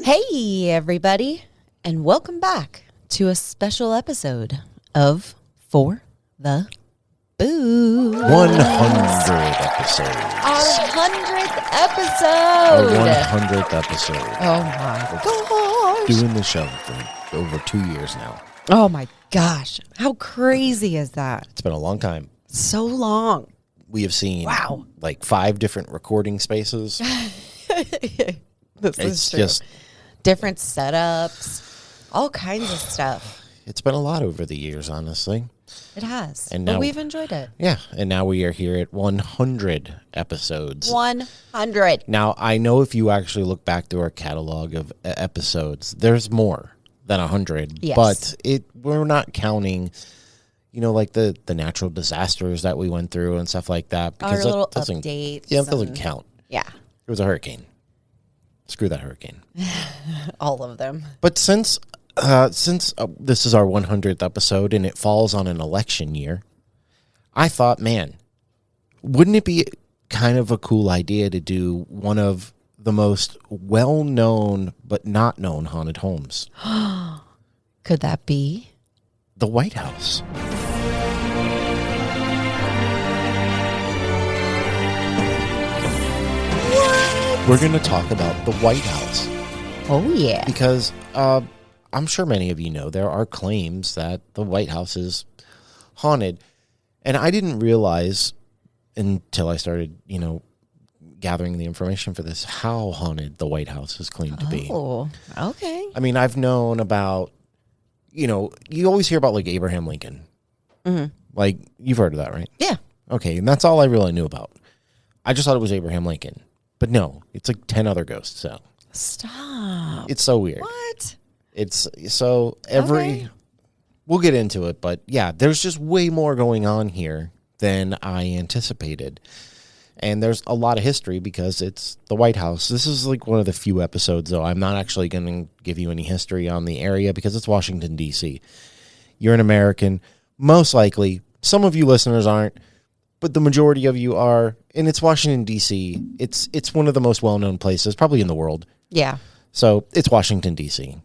Hey, everybody, and welcome back to a special episode of For the Boo. 100 episodes. Our 100th episode. Our 100th episode. Oh my gosh. Doing the show for over 2 years now. Oh my gosh. How crazy is that? It's been a long time. So long. We have seen Wow. like 5 different recording spaces. This It's is true. just Different setups, all kinds of stuff. It's been a lot over the years, honestly. It has. And But now- we've enjoyed it. Yeah, and now we are here at 100 episodes. 100. Now, I know if you actually look back through our catalog of episodes, there's more than 100. Yes. But we're not counting, like the natural disasters that we went through and stuff like that. Our that little doesn't, updates. Yeah, it doesn't and- count. Yeah. It was a hurricane. Screw that hurricane. All of them. But since this is our 100th episode and it falls on an election year, I thought, man, wouldn't it be kind of a cool idea to do one of the most well-known but not known haunted homes? Could that be? The White House. We're going to talk about the White House. Oh, yeah. Because I'm sure many of you know there are claims that the White House is haunted. And I didn't realize until I started, gathering the information for this, how haunted the White House is claimed to be. Oh, okay. I mean, I've known about, you always hear about like Abraham Lincoln. Mm-hmm. Like, you've heard of that, right? Yeah. Okay, and that's all I really knew about. I just thought it was Abraham Lincoln. But no, it's like 10 other ghosts. So Stop. it's so weird. What? It's so Okay. We'll get into it, but yeah, there's just way more going on here than I anticipated. And there's a lot of history because it's the White House. This is like one of the few episodes, though. I'm not actually going to give you any history on the area because it's Washington, D.C. You're an American. Most likely, some of you listeners aren't, but the majority of you are. And it's Washington, D.C. It's one of the most well-known places, probably in the world. Yeah. So it's Washington, D.C.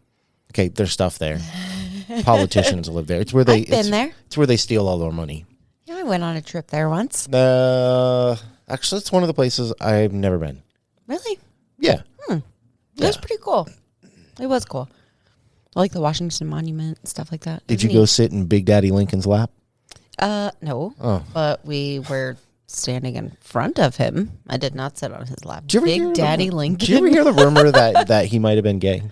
Okay, there's stuff there. Politicians live there. It's where they I've been there. It's where they steal all their money. Yeah, I went on a trip there once. Actually, it's one of the places I've never been. Really? Yeah. It was pretty cool. It was cool. I like the Washington Monument and stuff like that. It Did was you neat. go sit in Big Daddy Lincoln's lap? No. Oh. But we were standing in front of him. I did not sit on his lap. Did you ever hear Big Daddy Lincoln. Did you ever hear the rumor that he might have been gay?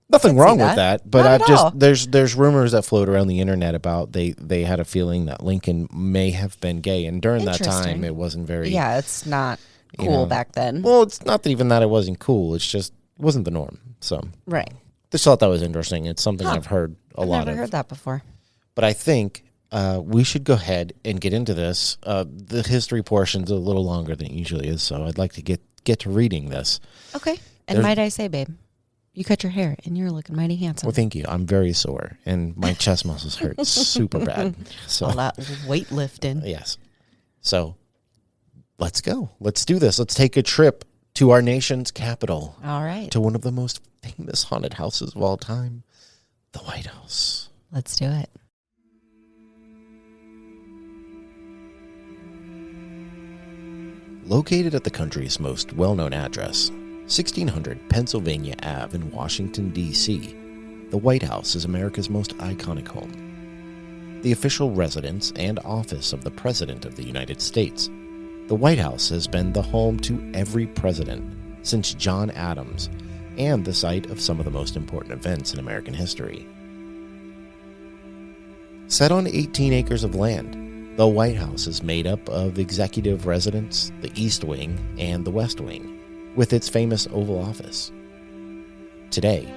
Nothing could see wrong with that. that, but Not I've at all. there's rumors that float around the internet about they had a feeling that Lincoln may have been gay, and during that time Interesting. it wasn't very. Yeah, it's not You cool know. back then. Well, it's not that even that it wasn't cool. It's just it wasn't the norm. So Right. just thought that was interesting. It's something Huh. I've heard a lot I've never of. heard that before. But I think we should go ahead and get into this. The history portion's a little longer than it usually is, so I'd like to get to reading this. Okay. And might I say, babe, you cut your hair and you're looking mighty handsome. Well, thank you. I'm very sore, and my chest muscles hurt super bad. So All that weightlifting. yes. So let's go. Let's do this. Let's take a trip to our nation's capital, All right. to one of the most famous haunted houses of all time, the White House. Let's do it. Located at the country's most well-known address, 1600 Pennsylvania Ave in Washington, D.C., the White House is America's most iconic home. The official residence and office of the President of the United States, the White House has been the home to every president since John Adams and the site of some of the most important events in American history. Set on 18 acres of land, the White House is made up of executive residence, the East Wing, and the West Wing, with its famous Oval Office. Today,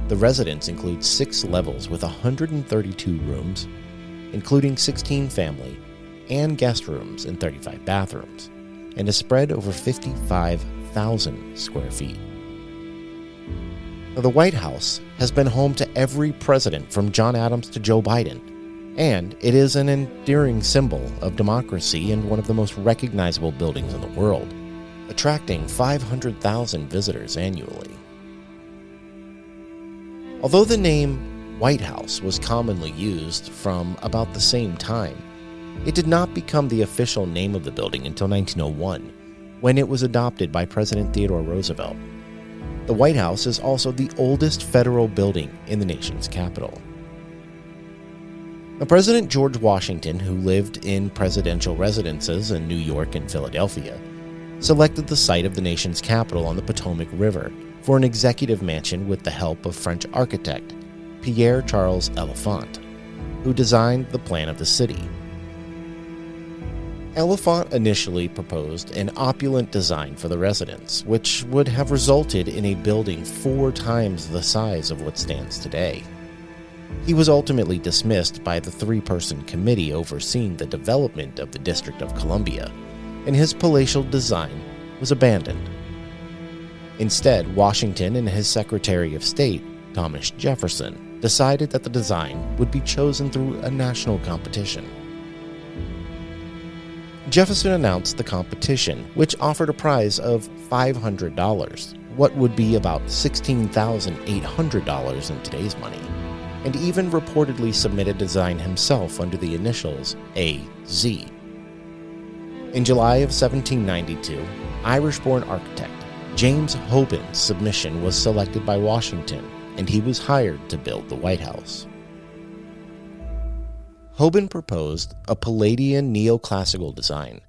the residence includes 6 levels with 132 rooms, including 16 family and guest rooms and 35 bathrooms, and is spread over 55,000 square feet. Now, the White House has been home to every president from John Adams to Joe Biden, And it is an enduring symbol of democracy and one of the most recognizable buildings in the world, attracting 500,000 visitors annually. Although the name White House was commonly used from about the same time, it did not become the official name of the building until 1901, when it was adopted by President Theodore Roosevelt. The White House is also the oldest federal building in the nation's capital. Now, President George Washington, who lived in presidential residences in New York and Philadelphia, selected the site of the nation's capital on the Potomac River for an executive mansion with the help of French architect Pierre Charles Elephant, who designed the plan of the city. Elephant initially proposed an opulent design for the residence, which would have resulted in a building 4 times the size of what stands today. He was ultimately dismissed by the 3-person committee overseeing the development of the District of Columbia, and his palatial design was abandoned. Instead, Washington and his Secretary of State, Thomas Jefferson, decided that the design would be chosen through a national competition. Jefferson announced the competition, which offered a prize of $500, what would be about $16,800 in today's money, and even reportedly submitted design himself under the initials AZ. In July of 1792, Irish-born architect James Hoban's submission was selected by Washington, and he was hired to build the White House. Hoban proposed a Palladian neoclassical design.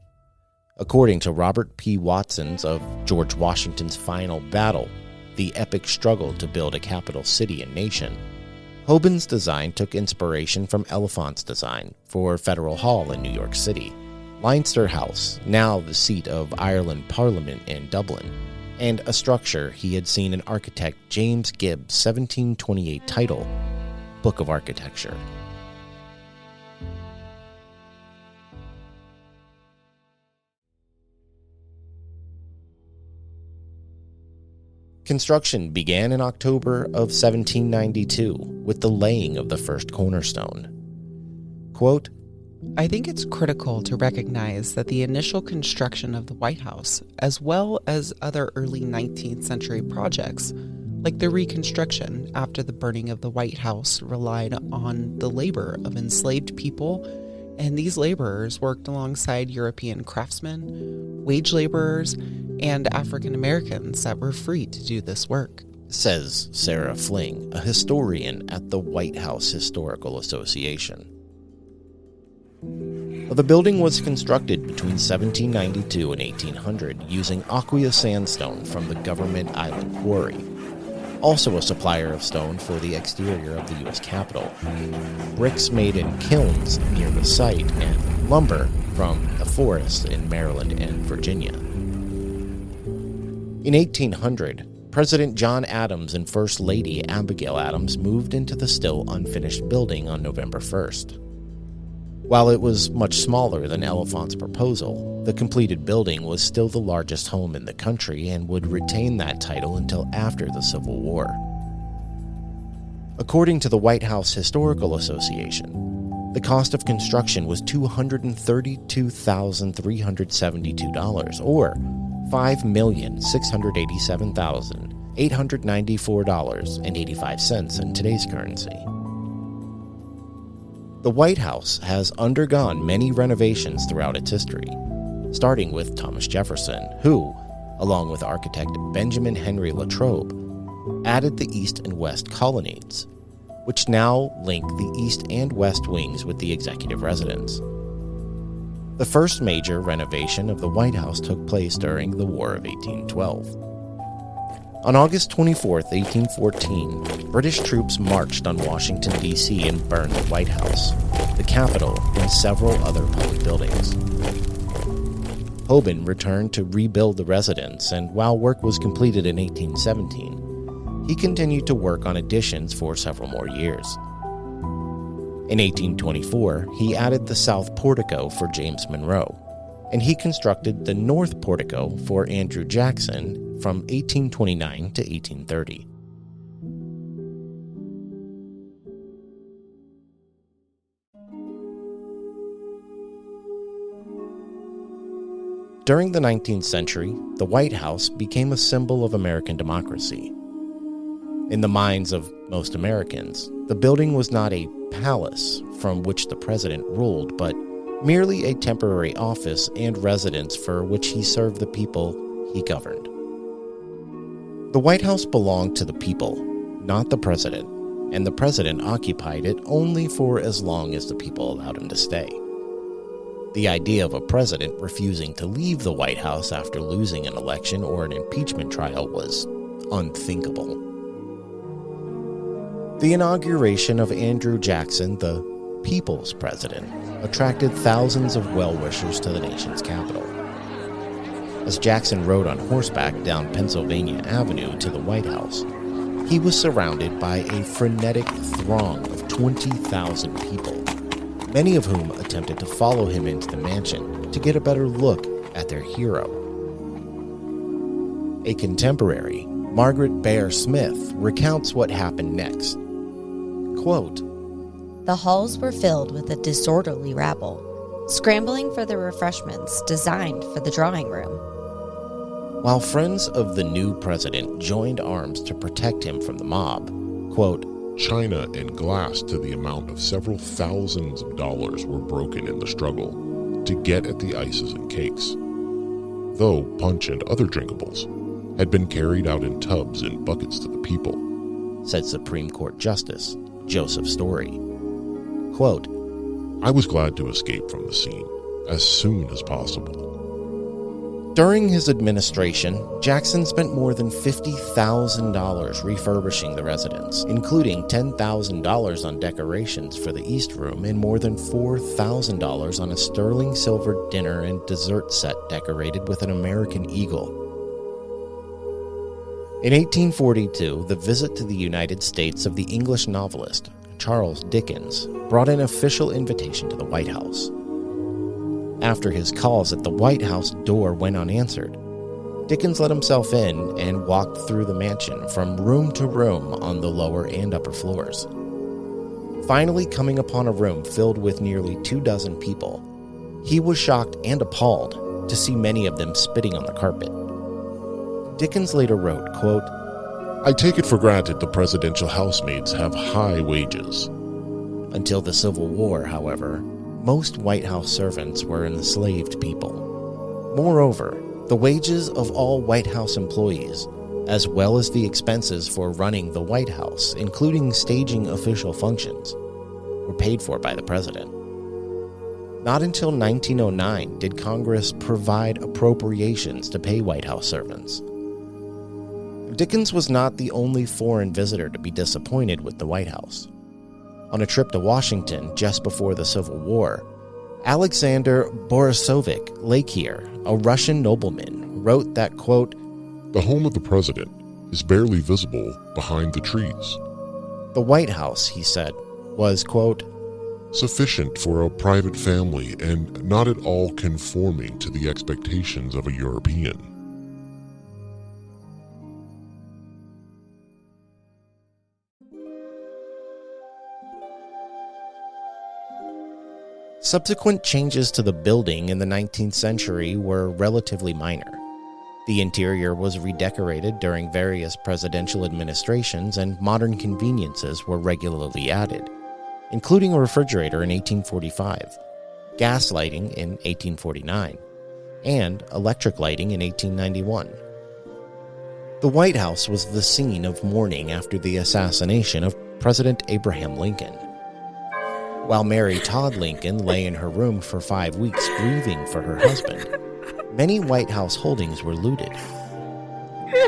According to Robert P. Watson's of George Washington's Final Battle, the epic struggle to build a capital city and nation, Hoban's design took inspiration from Elephant's design for Federal Hall in New York City, Leinster House, now the seat of Ireland Parliament in Dublin, and a structure he had seen in architect James Gibbs' 1728 title, Book of Architecture. Construction began in October of 1792 with the laying of the first cornerstone. Quote, I think it's critical to recognize that the initial construction of the White House, as well as other early 19th century projects, like the reconstruction after the burning of the White House, relied on the labor of enslaved people, and these laborers worked alongside European craftsmen, wage laborers, and African Americans that were free to do this work, says Sarah Fling, a historian at the White House Historical Association. The building was constructed between 1792 and 1800 using aqueous sandstone from the Government Island Quarry, also a supplier of stone for the exterior of the U.S. Capitol, bricks made in kilns near the site, and lumber from the forests in Maryland and Virginia. In 1800, President John Adams and First Lady Abigail Adams moved into the still unfinished building on November 1st. While it was much smaller than Elephant's proposal, the completed building was still the largest home in the country and would retain that title until after the Civil War. According to the White House Historical Association, the cost of construction was $232,372, or $5,687,894.85 in today's currency. The White House has undergone many renovations throughout its history, starting with Thomas Jefferson, who, along with architect Benjamin Henry Latrobe, added the east and west colonnades, which now link the east and west wings with the executive residence. The first major renovation of the White House took place during the War of 1812. On August 24, 1814, British troops marched on Washington, D.C. and burned the White House, the Capitol, and several other public buildings. Hoban returned to rebuild the residence, and while work was completed in 1817, he continued to work on additions for several more years. In 1824, he added the south portico for James Monroe, and he constructed the north portico for Andrew Jackson from 1829 to 1830. During the 19th century, the White House became a symbol of American democracy. In the minds of most Americans, the building was not a palace from which the president ruled, but merely a temporary office and residence for which he served the people he governed. The White House belonged to the people, not the president, and the president occupied it only for as long as the people allowed him to stay. The idea of a president refusing to leave the White House after losing an election or an impeachment trial was unthinkable. The inauguration of Andrew Jackson, the people's president, attracted thousands of well-wishers to the nation's capital. As Jackson rode on horseback down Pennsylvania Avenue to the White House, he was surrounded by a frenetic throng of 20,000 people, many of whom attempted to follow him into the mansion to get a better look at their hero. A contemporary, Margaret Bear Smith, recounts what happened next. Quote, The halls were filled with a disorderly rabble, scrambling for the refreshments designed for the drawing room. While friends of the new president joined arms to protect him from the mob, quote, China and glass to the amount of several thousands of dollars were broken in the struggle to get at the ices and cakes, though punch and other drinkables had been carried out in tubs and buckets to the people, said Supreme Court Justice Joseph Story. Quote, I was glad to escape from the scene as soon as possible. During his administration, Jackson spent more than $50,000 refurbishing the residence, including $10,000 on decorations for the East Room and more than $4,000 on a sterling silver dinner and dessert set decorated with an American eagle. In 1842, the visit to the United States of the English novelist Charles Dickens brought an official invitation to the White House. After his calls at the White House door went unanswered, Dickens let himself in and walked through the mansion from room to room on the lower and upper floors. Finally coming upon a room filled with nearly 24 people, he was shocked and appalled to see many of them spitting on the carpet. Dickens later wrote, quote, I take it for granted the presidential housemaids have high wages. Until the Civil War, however, most White House servants were enslaved people. Moreover, the wages of all White House employees, as well as the expenses for running the White House, including staging official functions, were paid for by the president. Not until 1909 did Congress provide appropriations to pay White House servants. Dickens was not the only foreign visitor to be disappointed with the White House. On a trip to Washington just before the Civil War, Alexander Borisovich Lakier, a Russian nobleman, wrote that, quote, The home of the president is barely visible behind the trees. The White House, he said, was, quote, sufficient for a private family and not at all conforming to the expectations of a European. Subsequent changes to the building in the 19th century were relatively minor. The interior was redecorated during various presidential administrations, and modern conveniences were regularly added, including a refrigerator in 1845, gas lighting in 1849, and electric lighting in 1891. The White House was the scene of mourning after the assassination of President Abraham Lincoln. While Mary Todd Lincoln lay in her room for 5 weeks grieving for her husband, many White House holdings were looted.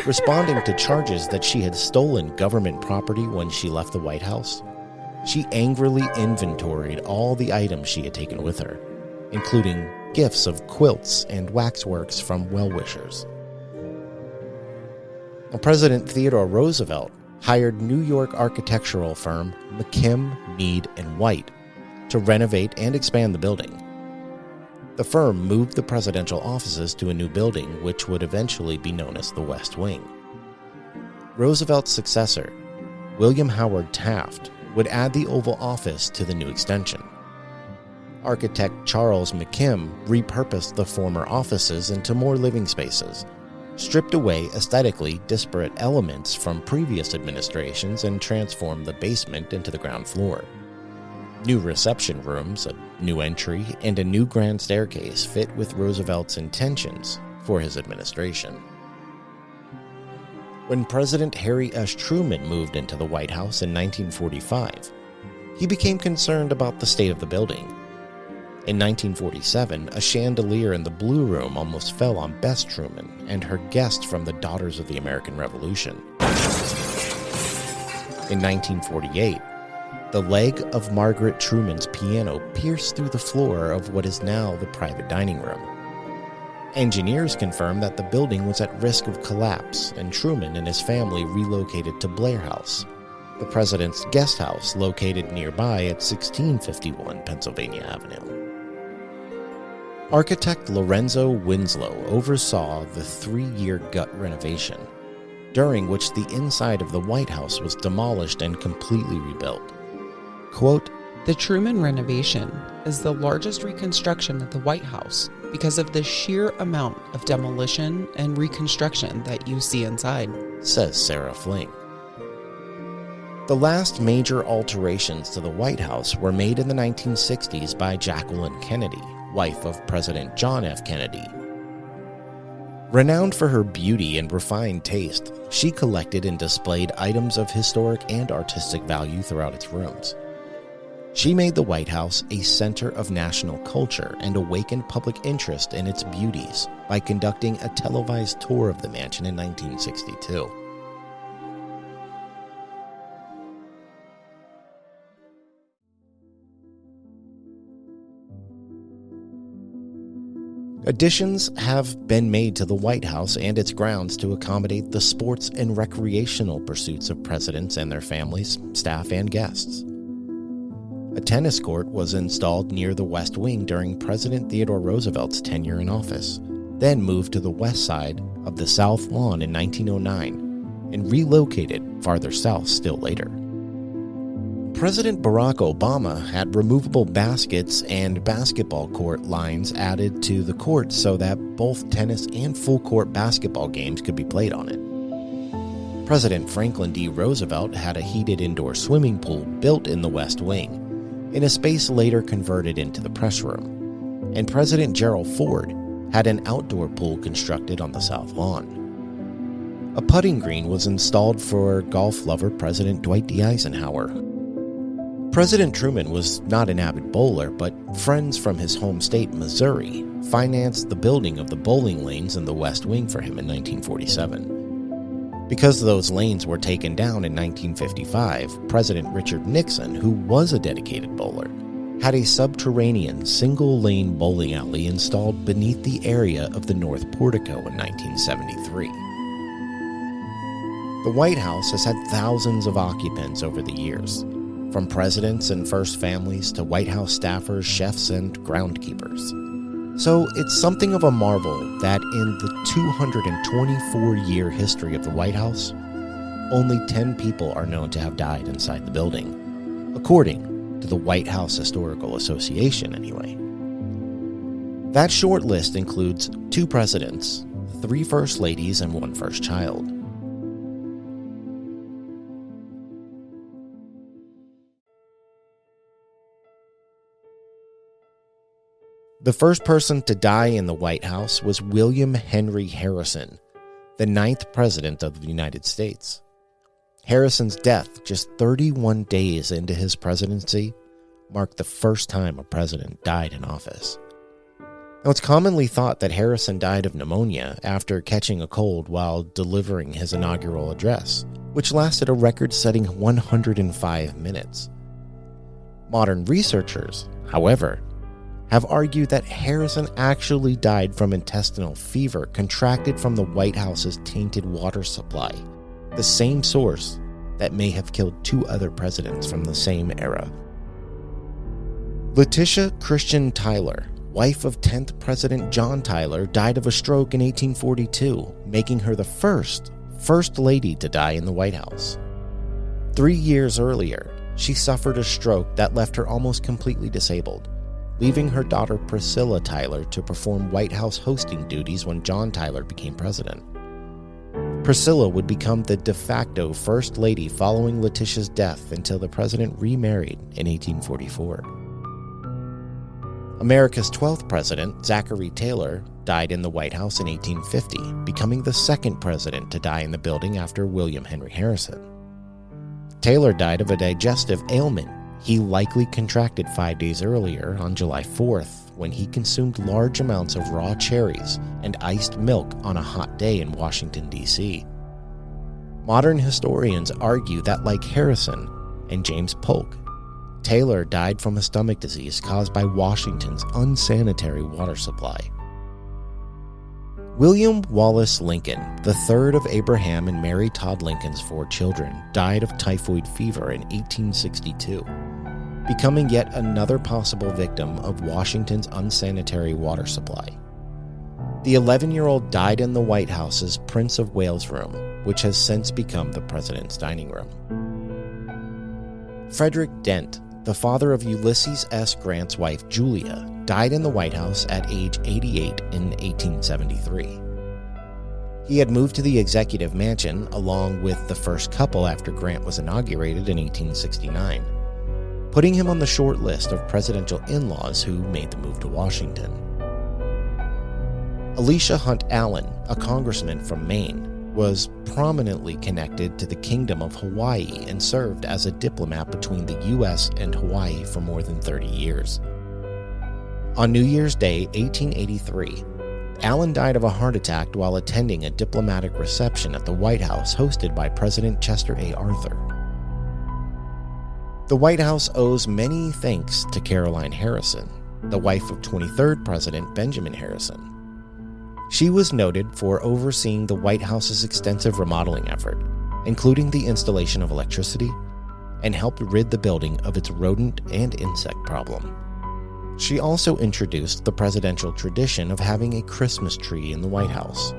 Responding to charges that she had stolen government property when she left the White House, she angrily inventoried all the items she had taken with her, including gifts of quilts and waxworks from well-wishers. President Theodore Roosevelt hired New York architectural firm McKim, Mead & White to renovate and expand the building. The firm moved the presidential offices to a new building, which would eventually be known as the West Wing. Roosevelt's successor, William Howard Taft, would add the Oval Office to the new extension. Architect Charles McKim repurposed the former offices into more living spaces, stripped away aesthetically disparate elements from previous administrations, and transformed the basement into the ground floor. New reception rooms, a new entry, and a new grand staircase fit with Roosevelt's intentions for his administration. When President Harry S. Truman moved into the White House in 1945, he became concerned about the state of the building. In 1947, a chandelier in the Blue Room almost fell on Bess Truman and her guests from the Daughters of the American Revolution. In 1948, the leg of Margaret Truman's piano pierced through the floor of what is now the private dining room. Engineers confirmed that the building was at risk of collapse, and Truman and his family relocated to Blair House, the president's guest house located nearby at 1651 Pennsylvania Avenue. Architect Lorenzo Winslow oversaw the 3-year gut renovation, during which the inside of the White House was demolished and completely rebuilt. Quote, The Truman renovation is the largest reconstruction of the White House because of the sheer amount of demolition and reconstruction that you see inside, says Sarah Fling. The last major alterations to the White House were made in the 1960s by Jacqueline Kennedy, wife of President John F. Kennedy. Renowned for her beauty and refined taste, she collected and displayed items of historic and artistic value throughout its rooms. She made the White House a center of national culture and awakened public interest in its beauties by conducting a televised tour of the mansion in 1962. Additions have been made to the White House and its grounds to accommodate the sports and recreational pursuits of presidents and their families, staff, and guests. A tennis court was installed near the West Wing during President Theodore Roosevelt's tenure in office, then moved to the west side of the South Lawn in 1909 and relocated farther south still later. President Barack Obama had removable baskets and basketball court lines added to the court so that both tennis and full-court basketball games could be played on it. President Franklin D. Roosevelt had a heated indoor swimming pool built in the West Wing, in a space later converted into the press room, and President Gerald Ford had an outdoor pool constructed on the South Lawn. A putting green was installed for golf lover President Dwight D. Eisenhower. President Truman was not an avid bowler, but friends from his home state, Missouri, financed the building of the bowling lanes in the West Wing for him in 1947. Because those lanes were taken down in 1955, President Richard Nixon, who was a dedicated bowler, had a subterranean single-lane bowling alley installed beneath the area of the North Portico in 1973. The White House has had thousands of occupants over the years, from presidents and first families to White House staffers, chefs, and groundskeepers. So it's something of a marvel that in the 224-year history of the White House, only 10 people are known to have died inside the building, according to the White House Historical Association anyway. That short list includes 2 presidents, 3 first ladies, and 1 first child. The first person to die in the White House was William Henry Harrison, the 9th President of the United States. Harrison's death, just 31 days into his presidency, marked the first time a president died in office. Now, it's commonly thought that Harrison died of pneumonia after catching a cold while delivering his inaugural address, which lasted a record-setting 105 minutes. Modern researchers, however, have argued that Harrison actually died from intestinal fever contracted from the White House's tainted water supply, the same source that may have killed 2 other presidents from the same era. Letitia Christian Tyler, wife of 10th President John Tyler, died of a stroke in 1842, making her the first lady to die in the White House. 3 years earlier, she suffered a stroke that left her almost completely disabled, leaving her daughter Priscilla Tyler to perform White House hosting duties when John Tyler became president. Priscilla would become the de facto First Lady following Letitia's death until the president remarried in 1844. America's 12th president, Zachary Taylor, died in the White House in 1850, becoming the second president to die in the building after William Henry Harrison. Taylor died of a digestive ailment he likely contracted 5 days earlier on July 4th when he consumed large amounts of raw cherries and iced milk on a hot day in Washington, D.C. Modern historians argue that, like Harrison and James Polk, Taylor died from a stomach disease caused by Washington's unsanitary water supply. William Wallace Lincoln, the third of Abraham and Mary Todd Lincoln's 4 children, died of typhoid fever in 1862, becoming yet another possible victim of Washington's unsanitary water supply. The 11-year-old died in the White House's Prince of Wales room, which has since become the president's dining room. Frederick Dent, the father of Ulysses S. Grant's wife Julia, died in the White House at age 88 in 1873. He had moved to the executive mansion along with the first couple after Grant was inaugurated in 1869, putting him on the short list of presidential in-laws who made the move to Washington. Elisha Hunt Allen, a congressman from Maine, was prominently connected to the Kingdom of Hawaii and served as a diplomat between the U.S. and Hawaii for more than 30 years. On New Year's Day, 1883, Allen died of a heart attack while attending a diplomatic reception at the White House hosted by President Chester A. Arthur. The White House owes many thanks to Caroline Harrison, the wife of 23rd President Benjamin Harrison. She was noted for overseeing the White House's extensive remodeling effort, including the installation of electricity, and helped rid the building of its rodent and insect problem. She also introduced the presidential tradition of having a Christmas tree in the White House.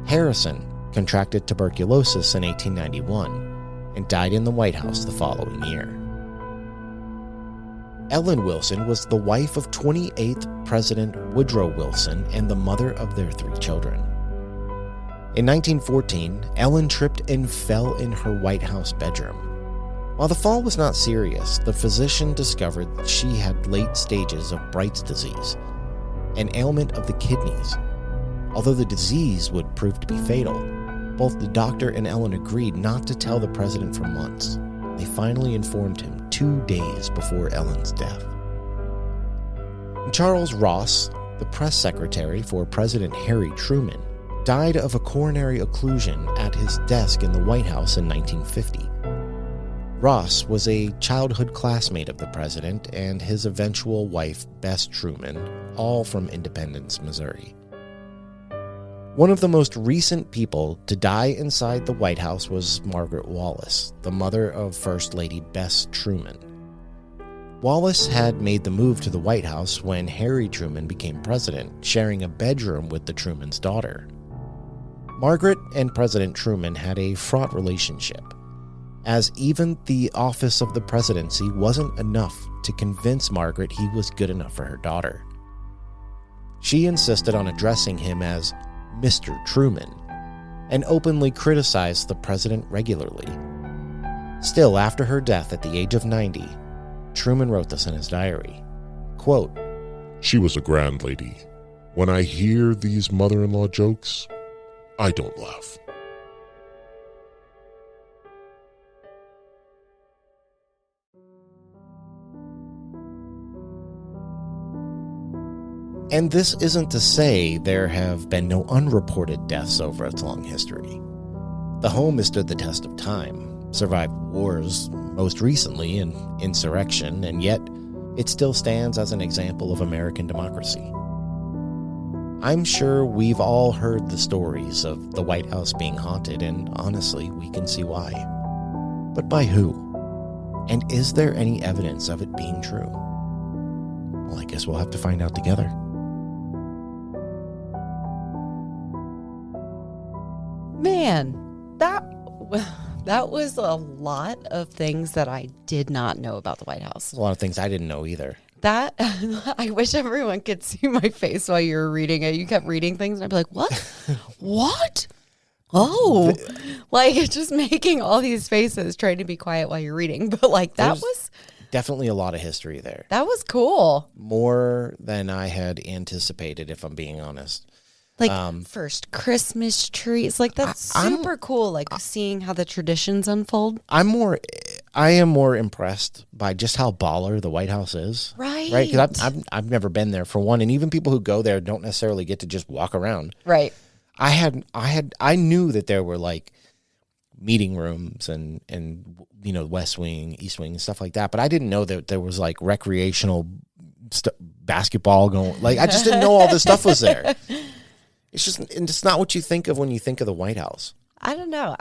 Harrison contracted tuberculosis in 1891 and died in the White House the following year. Ellen Wilson was the wife of 28th President Woodrow Wilson and the mother of their 3 children. In 1914, Ellen tripped and fell in her White House bedroom. While the fall was not serious, the physician discovered that she had late stages of Bright's disease, an ailment of the kidneys. Although the disease would prove to be fatal, both the doctor and Ellen agreed not to tell the president for months. They finally informed him 2 days before Ellen's death. Charles Ross, the press secretary for President Harry Truman, died of a coronary occlusion at his desk in the White House in 1950. Ross was a childhood classmate of the president and his eventual wife, Bess Truman, all from Independence, Missouri. One of the most recent people to die inside the White House was Margaret Wallace, the mother of First Lady Bess Truman. Wallace had made the move to the White House when Harry Truman became president, sharing a bedroom with the Truman's daughter. Margaret and President Truman had a fraught relationship, as even the office of the presidency wasn't enough to convince Margaret he was good enough for her daughter. She insisted on addressing him as Mr. Truman, and openly criticized the president regularly. Still, after her death at the age of 90, Truman wrote this in his diary, quote, "She was a grand lady. When I hear these mother-in-law jokes, I don't laugh." And this isn't to say there have been no unreported deaths over its long history. The home has stood the test of time, survived wars, most recently an insurrection, and yet it still stands as an example of American democracy. I'm sure we've all heard the stories of the White House being haunted, and honestly, we can see why. But by who? And is there any evidence of it being true? Well, I guess we'll have to find out together. Man, that was a lot of things that I did not know about the White House. There's a lot of things I didn't know either. that, I wish everyone could see my face while you were reading it. You kept reading things, and I'd be like, what? What? Oh, like just making all these faces, trying to be quiet while you're reading. But like that was definitely a lot of history there. That was cool. More than I had anticipated, if I'm being honest. Like first Christmas trees, like that's super cool. Like seeing how the traditions unfold. I am more impressed by just how baller the White House is. Right. Right. Because I've never been there, for one, and even people who go there don't necessarily get to just walk around. Right. I knew that there were like meeting rooms and West Wing, East Wing, and stuff like that, but I didn't know that there was like recreational basketball going. Like I just didn't know all this stuff was there. It's not what you think of when you think of the White House. I don't know.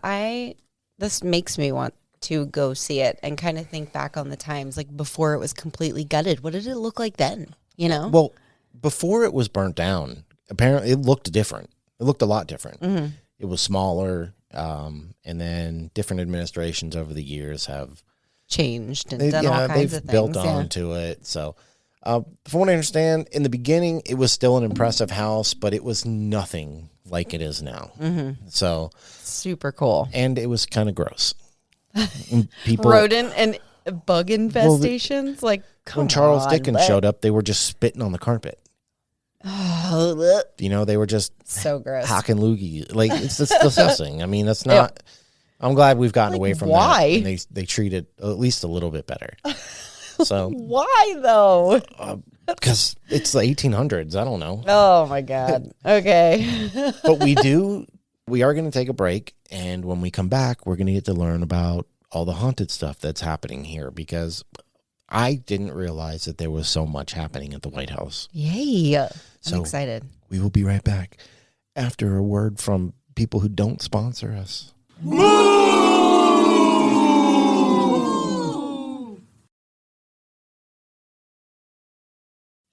This makes me want to go see it and kind of think back on the times like before it was completely gutted. What did it look like then? Well, before it was burnt down, apparently it looked different. It looked a lot different. Mm-hmm. It was smaller, and then different administrations over the years have changed and done all kinds of things. They've built onto it. So, from what I understand, in the beginning, it was still an impressive house, but it was nothing like it is now. Mm-hmm. So super cool, and it was kind of gross. Rodent and bug infestations. When Charles Dickens showed up, they were just spitting on the carpet. Oh, they were just so gross, hocking loogies. Like it's disgusting. I mean, that's not. Yeah. I'm glad we've gotten away from that. And they treat it at least a little bit better. So why though? Because it's the 1800s. I don't know. Oh my God. Okay. But we are going to take a break, and when we come back, we're going to get to learn about all the haunted stuff that's happening here, because I didn't realize that there was so much happening at the White House. Yay. I'm excited. We will be right back after a word from people who don't sponsor us.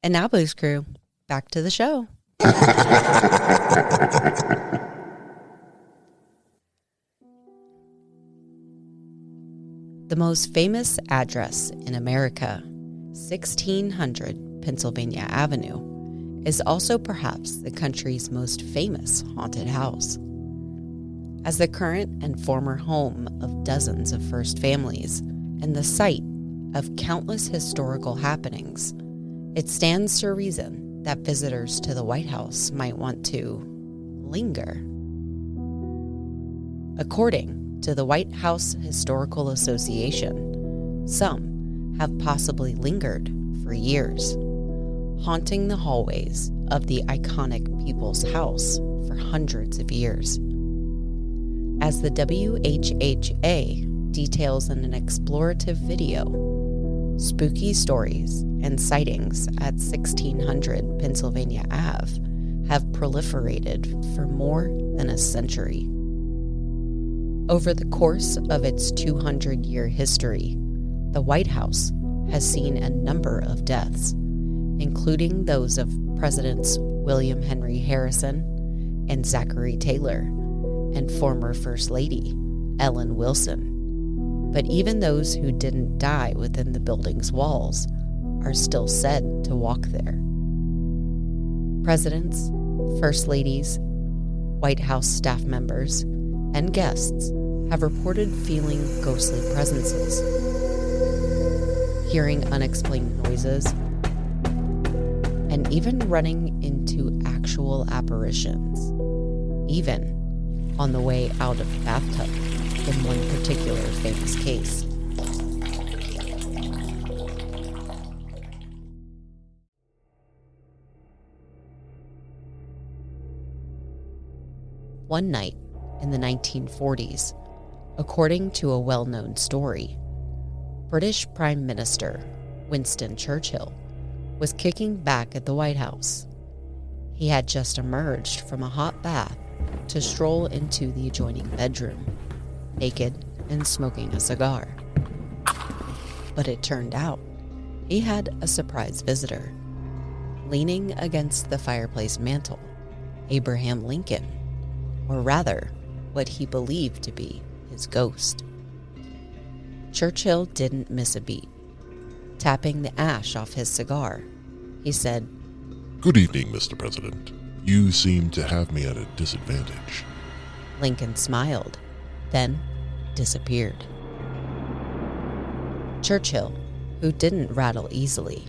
And now, Blues Crew, back to the show. The most famous address in America, 1600 Pennsylvania Avenue, is also perhaps the country's most famous haunted house. As the current and former home of dozens of first families and the site of countless historical happenings, it stands to reason that visitors to the White House might want to linger. According to the White House Historical Association, some have possibly lingered for years, haunting the hallways of the iconic People's House for hundreds of years. As the WHHA details in an explorative video, spooky stories and sightings at 1600 Pennsylvania Ave have proliferated for more than a century. Over the course of its 200-year history, the White House has seen a number of deaths, including those of Presidents William Henry Harrison and Zachary Taylor, and former First Lady Ellen Wilson. But even those who didn't die within the building's walls are still said to walk there. Presidents, First Ladies, White House staff members, and guests have reported feeling ghostly presences, hearing unexplained noises, and even running into actual apparitions, even on the way out of the bathtub in one particular famous case. One night in the 1940s, according to a well-known story, British Prime Minister Winston Churchill was kicking back at the White House. He had just emerged from a hot bath to stroll into the adjoining bedroom, naked and smoking a cigar. But it turned out he had a surprise visitor. Leaning against the fireplace mantel, Abraham Lincoln, or rather, what he believed to be his ghost. Churchill didn't miss a beat. Tapping the ash off his cigar, he said, "Good evening, Mr. President. You seem to have me at a disadvantage." Lincoln smiled, then disappeared. Churchill, who didn't rattle easily,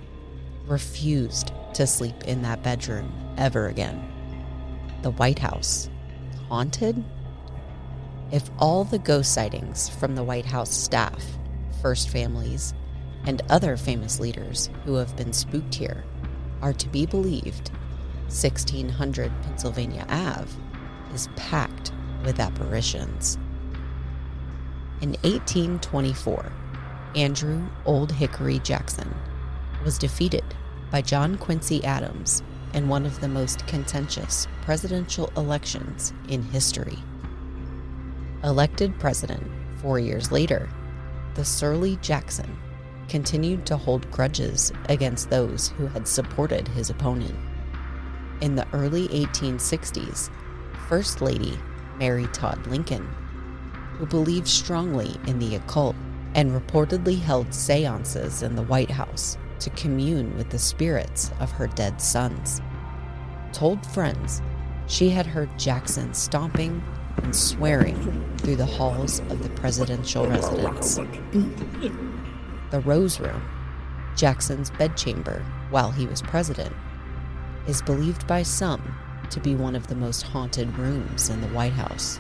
refused to sleep in that bedroom ever again. The White House, haunted? If all the ghost sightings from the White House staff, first families, and other famous leaders who have been spooked here are to be believed, 1600 Pennsylvania Ave is packed with apparitions. In 1824, Andrew Old Hickory Jackson was defeated by John Quincy Adams in one of the most contentious presidential elections in history. Elected president 4 years later, the surly Jackson continued to hold grudges against those who had supported his opponent. In the early 1860s, First Lady Mary Todd Lincoln, who believed strongly in the occult and reportedly held seances in the White House to commune with the spirits of her dead sons, told friends she had heard Jackson stomping and swearing through the halls of the presidential residence. The Rose Room, Jackson's bedchamber while he was president, is believed by some to be one of the most haunted rooms in the White House.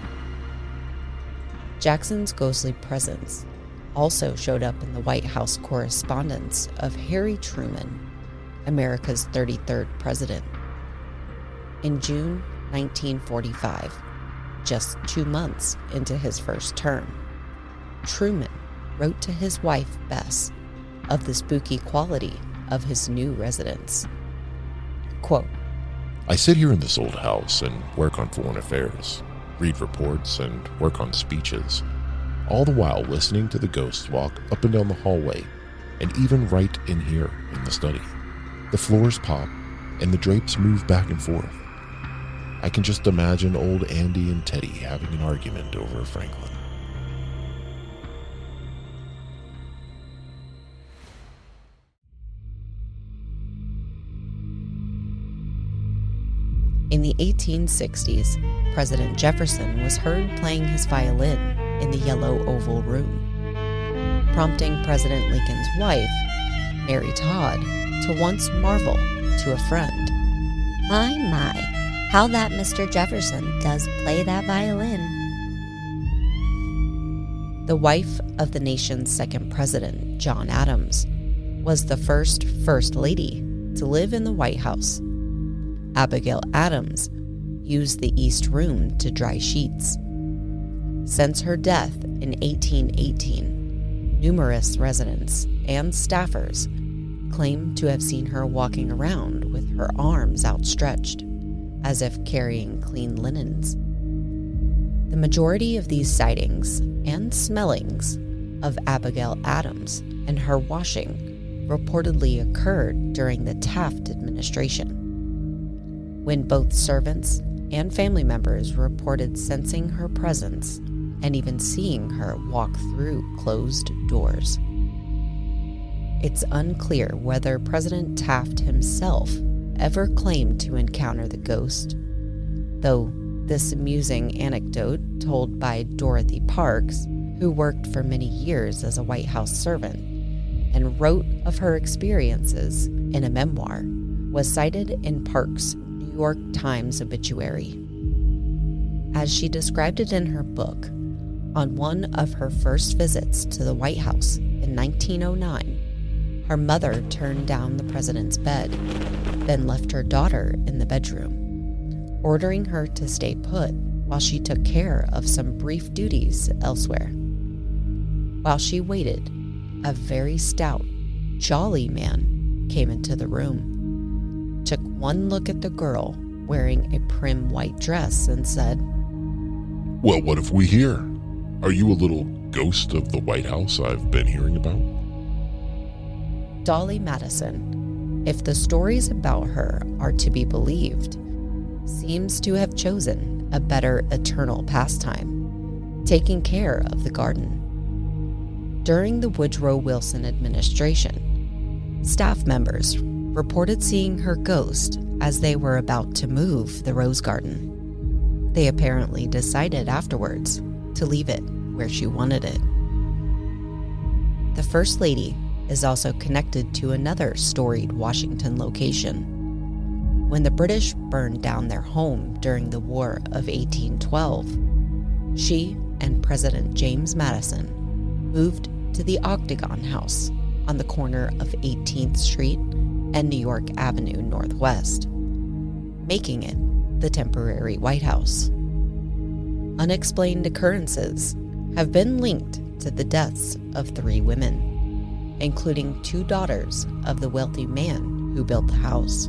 Jackson's ghostly presence also showed up in the White House correspondence of Harry Truman, America's 33rd president. In June 1945, just 2 months into his first term, Truman wrote to his wife, Bess, of the spooky quality of his new residence. Quote, "I sit here in this old house and work on foreign affairs, read reports, and work on speeches, all the while listening to the ghosts walk up and down the hallway, and even right in here in the study. The floors pop, and the drapes move back and forth. I can just imagine old Andy and Teddy having an argument over Franklin." In the 1860s, President Jefferson was heard playing his violin in the Yellow Oval Room, prompting President Lincoln's wife, Mary Todd, to once marvel to a friend, My, how that Mr. Jefferson does play that violin." The wife of the nation's second president, John Adams, was the First Lady to live in the White House. Abigail Adams used the East Room to dry sheets. Since her death in 1818, numerous residents and staffers claim to have seen her walking around with her arms outstretched, as if carrying clean linens. The majority of these sightings and smellings of Abigail Adams and her washing reportedly occurred during the Taft administration, when both servants and family members reported sensing her presence and even seeing her walk through closed doors. It's unclear whether President Taft himself ever claimed to encounter the ghost, though this amusing anecdote told by Dorothy Parks, who worked for many years as a White House servant and wrote of her experiences in a memoir, was cited in Parks' New York Times obituary. As she described it in her book, on one of her first visits to the White House in 1909, her mother turned down the president's bed, then left her daughter in the bedroom, ordering her to stay put while she took care of some brief duties elsewhere. While she waited, a very stout, jolly man came into the room, took one look at the girl wearing a prim white dress and said, "Well, what have we here? Are you a little ghost of the White House I've been hearing about?" Dolly Madison, if the stories about her are to be believed, seems to have chosen a better eternal pastime, taking care of the garden. During the Woodrow Wilson administration, Staff members reported seeing her ghost as they were about to move the rose garden. They apparently decided afterwards to leave it where she wanted it. The First Lady is also connected to another storied Washington location. When the British burned down their home during the War of 1812, she and President James Madison moved to the Octagon House on the corner of 18th Street and New York Avenue Northwest, making it the temporary White House. Unexplained occurrences have been linked to the deaths of 3 women, including 2 daughters of the wealthy man who built the house.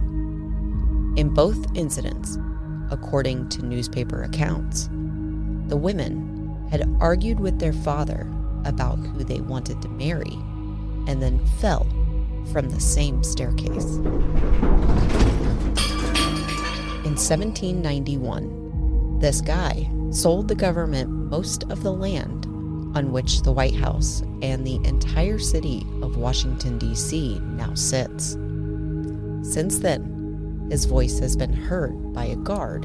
In both incidents, according to newspaper accounts, the women had argued with their father about who they wanted to marry and then fell from the same staircase. In 1791, this guy sold the government most of the land on which the White House and the entire city of Washington, D.C. now sits. Since then, his voice has been heard by a guard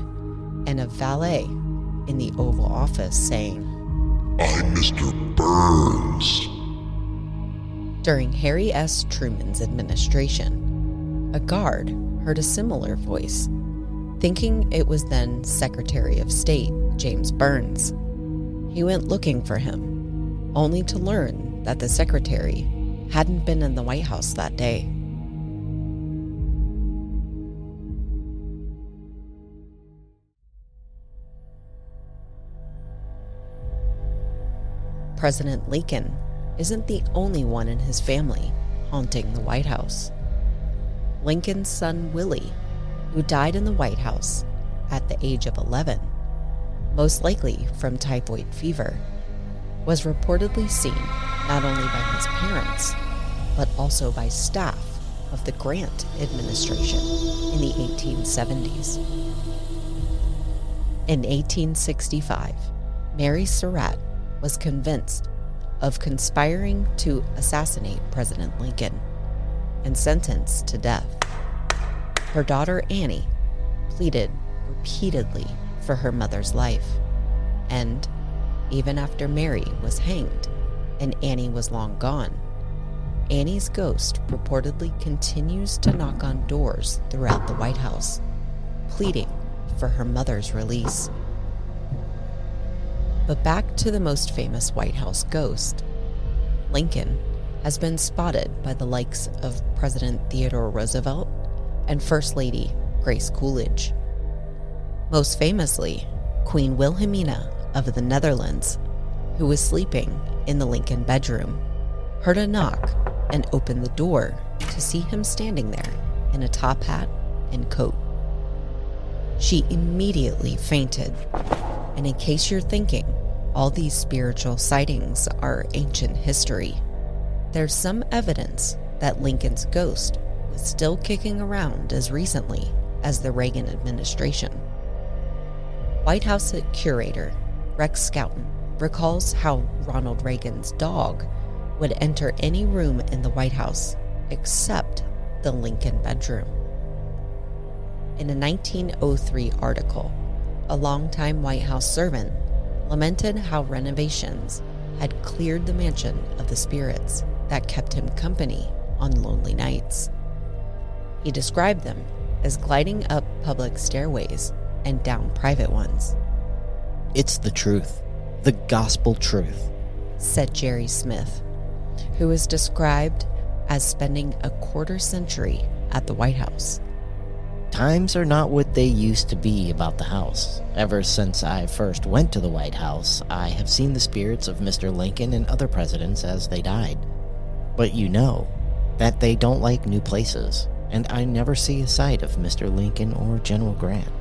and a valet in the Oval Office saying, "I'm Mr. Burns." During Harry S. Truman's administration, a guard heard a similar voice, thinking it was then Secretary of State James Burns. He went looking for him, only to learn that the secretary hadn't been in the White House that day. President Lincoln isn't the only one in his family haunting the White House. Lincoln's son Willie, who died in the White House at the age of 11, most likely from typhoid fever, was reportedly seen not only by his parents, but also by staff of the Grant administration in the 1870s. In 1865, Mary Surratt was convinced of conspiring to assassinate President Lincoln and sentenced to death. Her daughter Annie pleaded repeatedly for her mother's life, and even after Mary was hanged and Annie was long gone, Annie's ghost purportedly continues to knock on doors throughout the White House, pleading for her mother's release. But back to the most famous White House ghost. Lincoln has been spotted by the likes of President Theodore Roosevelt and First Lady Grace Coolidge. Most famously, Queen Wilhelmina of the Netherlands, who was sleeping in the Lincoln bedroom, heard a knock and opened the door to see him standing there in a top hat and coat. She immediately fainted, and in case you're thinking all these spiritual sightings are ancient history, there's some evidence that Lincoln's ghost was still kicking around as recently as the Reagan administration. White House curator Rex Scouten recalls how Ronald Reagan's dog would enter any room in the White House except the Lincoln bedroom. In a 1903 article, a longtime White House servant lamented how renovations had cleared the mansion of the spirits that kept him company on lonely nights. He described them as gliding up public stairways and down private ones. It's the truth, the gospel truth, said Jerry Smith, who was described as spending a quarter century at the White House. Times are not what they used to be about the house. Ever since I first went to the White House, I have seen the spirits of Mr. Lincoln and other presidents as they died. But you know that they don't like new places, and I never see a sight of Mr. Lincoln or General Grant.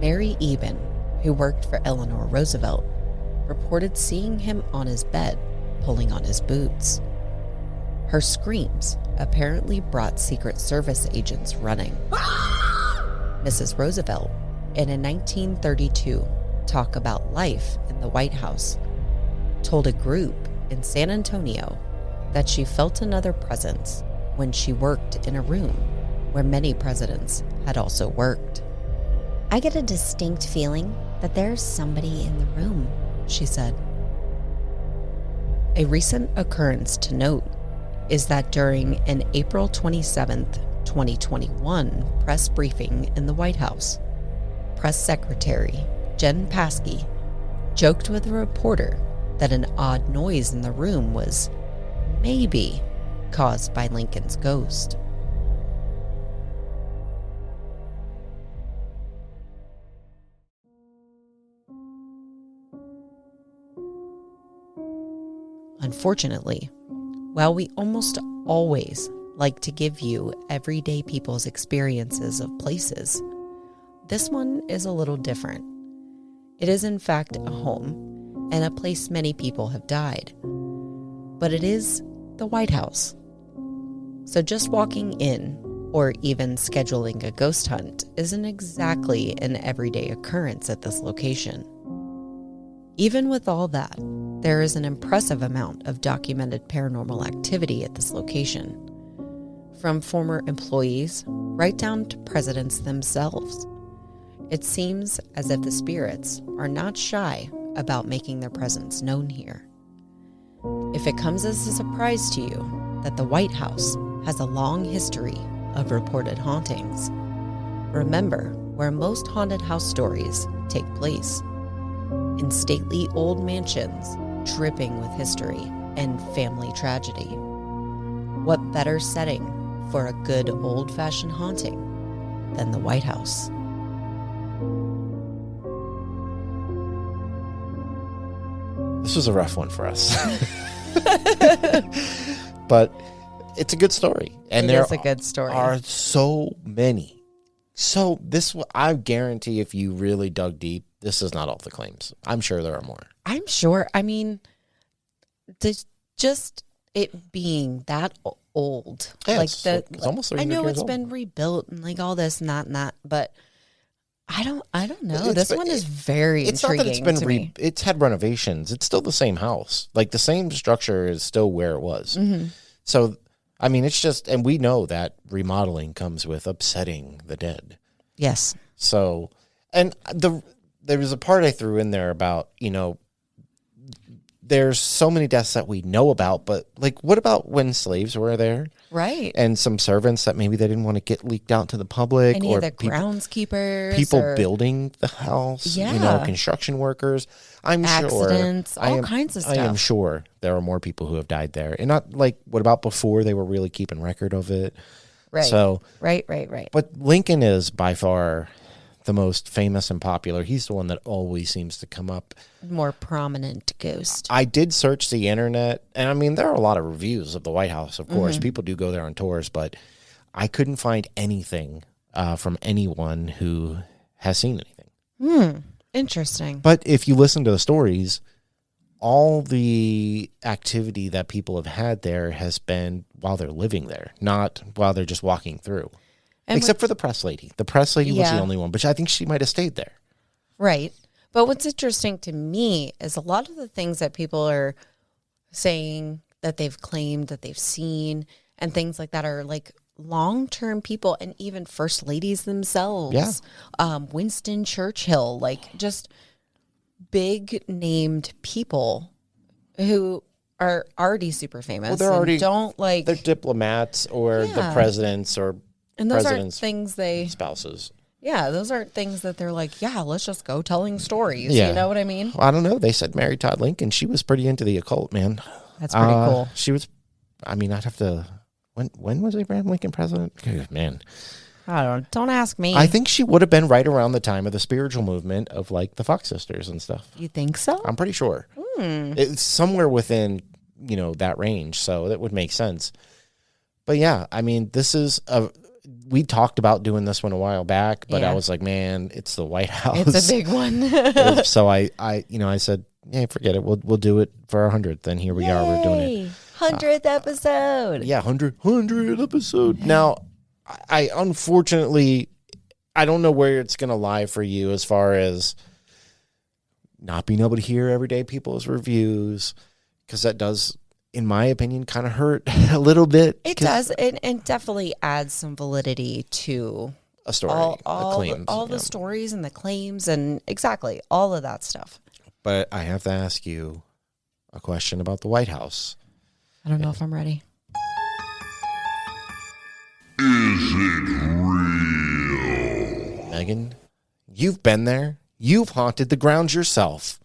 Mary Eben, who worked for Eleanor Roosevelt, reported seeing him on his bed, pulling on his boots. Her screams apparently brought Secret Service agents running. Mrs. Roosevelt, in a 1932 talk about life in the White House, told a group in San Antonio that she felt another presence when she worked in a room where many presidents had also worked. I get a distinct feeling that there's somebody in the room, she said. A recent occurrence to note is that during an April 27th, 2021 press briefing in the White House, Press Secretary Jen Psaki joked with a reporter that an odd noise in the room was maybe caused by Lincoln's ghost. Unfortunately, while we almost always like to give you everyday people's experiences of places, this one is a little different. It is in fact a home and a place many people have died, but it is the White House. So just walking in or even scheduling a ghost hunt isn't exactly an everyday occurrence at this location. Even with all that, there is an impressive amount of documented paranormal activity at this location, from former employees right down to presidents themselves. It seems as if the spirits are not shy about making their presence known here. If it comes as a surprise to you that the White House has a long history of reported hauntings, remember where most haunted house stories take place: in stately old mansions dripping with history and family tragedy. What better setting for a good old-fashioned haunting than the White House? This was a rough one for us. But it's a good story. And It there is a good story. are so many. So I guarantee if you really dug deep, this is not all the claims. I'm sure there are more. I'm sure. I mean, just it being that old, Yeah, like it's almost 300 I know years it's old. been rebuilt and like all this and that, but I don't know. It's This been- one is very It's not intriguing that it's been to me. it's had renovations. It's still the same house. Like the same structure is still where it was. Mm-hmm. So, I mean, it's just, and we know that remodeling comes with upsetting the dead. Yes. So, and there was a part I threw in there about, there's so many deaths that we know about, but like, what about when slaves were there Right. and some servants that maybe they didn't want to get leaked out to the public, Any or of the groundskeepers, people or building the house, Yeah. construction workers. I'm accidents, sure all kinds of stuff. I am sure there are more people who have died there, and not like, what about before they were really keeping record of it? Right. So, Right. but Lincoln is by far the most famous and popular. He's the one that always seems to come up. More prominent ghost. I did search the internet, and I mean, there are a lot of reviews of the White House, of course. Mm-hmm. People do go there on tours, but I couldn't find anything from anyone who has seen anything. Interesting. But if you listen to the stories, all the activity that people have had there has been while they're living there, not while they're just walking through. And Except for the press lady. The press lady was Yeah. the only one, but I think she might have stayed there. Right. But what's interesting to me is a lot of the things that people are saying that they've claimed that they've seen and things like that are like long-term people, and even first ladies themselves. Yeah. Winston Churchill, like just big named people who are already super famous. Well, they're and already- don't like, They're diplomats or the Yeah. presidents or and those aren't presidents' things they, spouses. yeah, those aren't things that they're like, yeah, let's just go telling stories. Yeah. You know what I mean? Well, I don't know. They said Mary Todd Lincoln. She was pretty into the occult, man. That's pretty cool. She was. I mean, I'd have to. When was Abraham Lincoln president? Good, man. I don't ask me. I think she would have been right around the time of the spiritual movement of like the Fox sisters and stuff. You think so? I'm pretty sure. It's somewhere within, that range. So that would make sense. But yeah, I mean, this is we talked about doing this one a while back, but I Yeah. was like, man, it's the White House. It's a big one. So I said, yeah, forget it. We'll do it for our 100th. And here we are. We're doing it. 100th episode. Yeah, 100 episode. Now, I unfortunately, I don't know where it's going to lie for you as far as not being able to hear everyday people's reviews, because that does in my opinion, kind of hurt a little bit. It does. And definitely adds some validity to A story, all claims, the stories and the claims and exactly all of that stuff. But I have to ask you a question about the White House. I don't know if I'm ready. Is it real? Megan, you've been there. You've haunted the grounds yourself.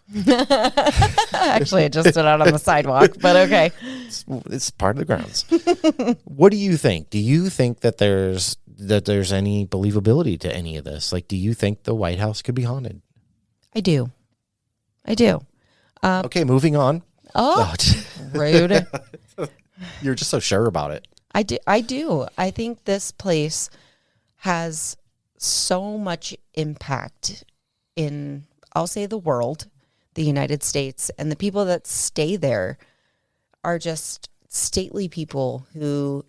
Actually, I just stood out on the sidewalk, but okay. It's part of the grounds. What do you think? Do you think that there's any believability to any of this? Like, do you think the White House could be haunted? I do. Okay, moving on. Oh, rude. You're just so sure about it. I do. I think this place has so much impact in, I'll say, the world, the United States, and the people that stay there are just stately people who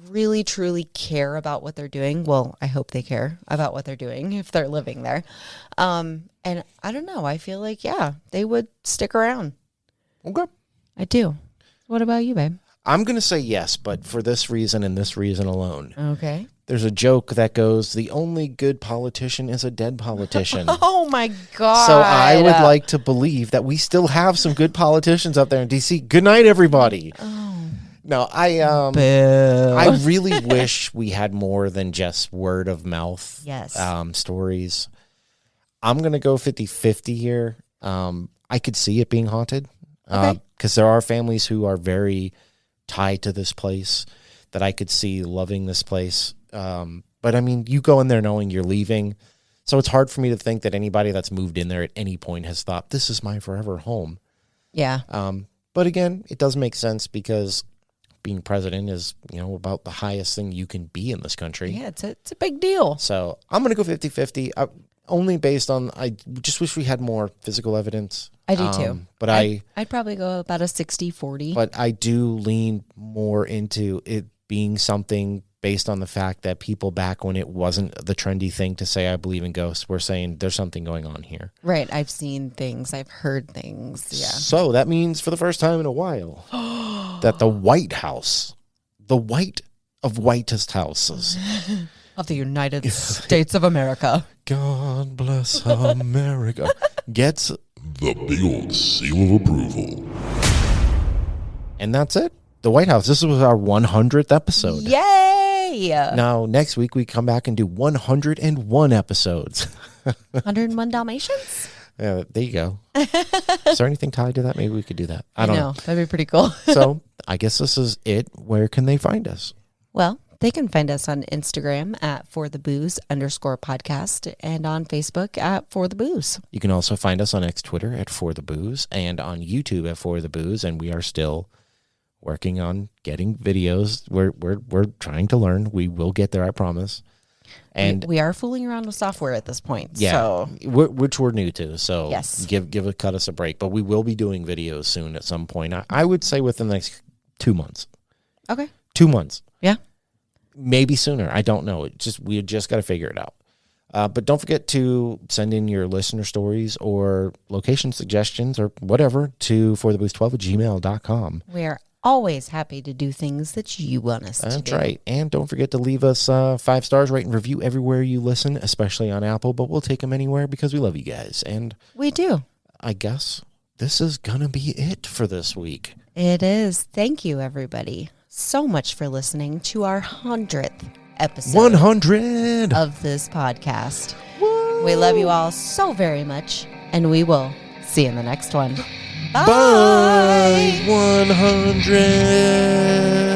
really, truly care about what they're doing. Well, I hope they care about what they're doing if they're living there. And I don't know. I feel like, yeah, they would stick around. Okay. I do. What about you, babe? I'm going to say yes, but for this reason and this reason alone. Okay. There's a joke that goes, the only good politician is a dead politician. Oh, my God. So I would like to believe that we still have some good politicians up there in D.C. Good night, everybody. Oh. No, I really wish we had more than just word of mouth stories. I'm going to go 50-50 here. I could see it being haunted because there are families who are very tied to this place that I could see loving this place. But I mean, you go in there knowing you're leaving. So it's hard for me to think that anybody that's moved in there at any point has thought, this is my forever home. Yeah. But again, it does make sense because being president is, about the highest thing you can be in this country. Yeah, it's a big deal. So I'm going to go 50-50, only based on, I just wish we had more physical evidence. I do too. But I'd probably go about a 60-40. But I do lean more into it being something based on the fact that people back when it wasn't the trendy thing to say, I believe in ghosts, were saying there's something going on here. Right. I've seen things. I've heard things. Yeah. So that means for the first time in a while that the White House, the white of whitest houses of the United States of America. God bless America. Gets the big old seal of approval. And that's it. The White House. This was our 100th episode. Yay! Now, next week, we come back and do 101 episodes. 101 Dalmatians? Yeah, there you go. Is there anything tied to that? Maybe we could do that. I don't know. That'd be pretty cool. So, I guess this is it. Where can they find us? Well, they can find us on Instagram at forthebooze_podcast and on Facebook at forthebooze. You can also find us on Twitter at forthebooze and on YouTube at forthebooze, and we are still working on getting videos. We're trying to learn. We will get there, I promise. And we are fooling around with software at this point. Yeah, so. Which we're new to. So yes. cut us a break. But we will be doing videos soon at some point. I would say within the next 2 months. Okay. 2 months. Yeah. Maybe sooner. I don't know. We just got to figure it out. But don't forget to send in your listener stories or location suggestions or whatever to forthebooth12@gmail.com. We are always happy to do things that you want us to do. That's right. And don't forget to leave us 5 stars, rate and review everywhere you listen, especially on Apple, but we'll take them anywhere because we love you guys. And we do. I guess this is going to be it for this week. It is. Thank you, everybody, so much for listening to our 100th episode 100 of this podcast. Woo! We love you all so very much, and we will see you in the next one. Bye. Bye. 100.